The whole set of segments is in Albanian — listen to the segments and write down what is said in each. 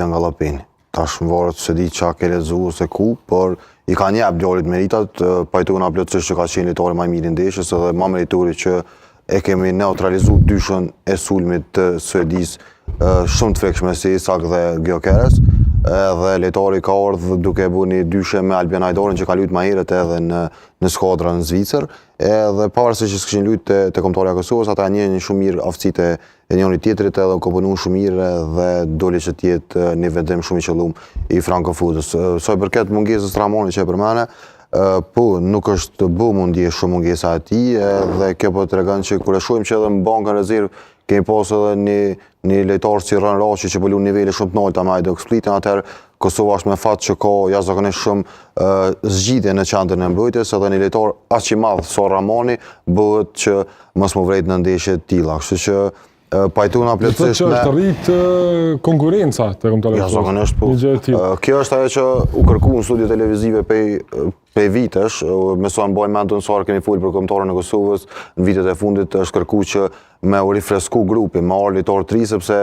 nga Llapeni. Tash më varet se di qa ke lezu ose ku, por i ka njep djalit meritat, pajtona plotësisht që ka qenë lojtari më i mirë i ndeshjes edhe më meritori që e kemi neutralizu dyshën e sulmit të Suedis shumë të frikshme si Isak dhe Gyökeres. Edhe lojtari ka ardhur duke bu një dyshe me Albin Hajdarin që ka luajtur më herët edhe në skuadrën në Zvicër. Edhe pavarësisht që s'kishin luajtur te Kombëtarja e Kosovës, ata njehin shumë mirë aftësitë e njëri tjetrit edhe u komponuan shumë mirë dhe doli që të jetë një vendim shumë i qëllum i Frankfurtës. Sa i përket mungesës Ramonit që e përmene, po nuk është bu mundje shumë mungesa e tij dhe kjo po tregon që kur e shohim që edhe në bankën rezervë kemi pas edhe një lojtar si Rën Raçi që po luan nivele shumë të larta me Hajduk Splitin, atëherë Kosova është me fat që ka jashtëzakonisht shumë zgjidhje në qendrën e mbrojtjes, edhe një lojtar aq i madh sa Ramoni bëhet që mos më vret në ndeshje të tilla. Kështu që pajtuna plotësisht me është rrit konkurenca te Kombëtarja. Jashtëzakonisht po. Kjo është ajo që u kërku në studio televizive prej vitesh, me sa mbaj mend unë sa kemi folur për Kombëtarën e Kosovës në vitet e fundit, është kërku që me u rifresku grupi, me ardh lojtar të ri sepse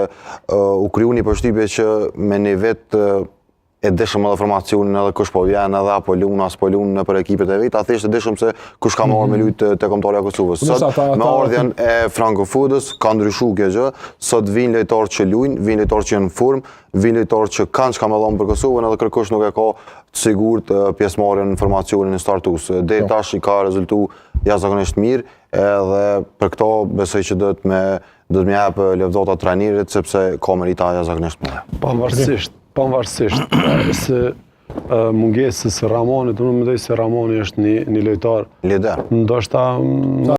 u kriju një përshtypje që me një vet e dëshëm edhe formacionin edhe kush po vjen edhe apo lun as po lun nëpër ekipet e vet, thjesht e dëshëm se kush ka marrë me lut te Kombëtarja e Kosovës. Sot me ardhjen e Frankfurtës ka ndryshuar kjo gjë. Sot vijnë lojtarë që luajnë, vijnë lojtarë që janë në formë, vijnë lojtarë që kanë çka më dhon për Kosovën edhe kërkosh nuk e ka të sigurt pjesëmarrjen në formacionin e startues. Deri tash i ka rezultuar jashtëzakonisht mirë edhe për këto besoj që do të më jap lëvdota trajnerit sepse ka merita jashtëzakonisht më. Pavarësisht se mungesës së Ramonit, unë mendoj se Ramoni është një lojtar lider. Ndoshta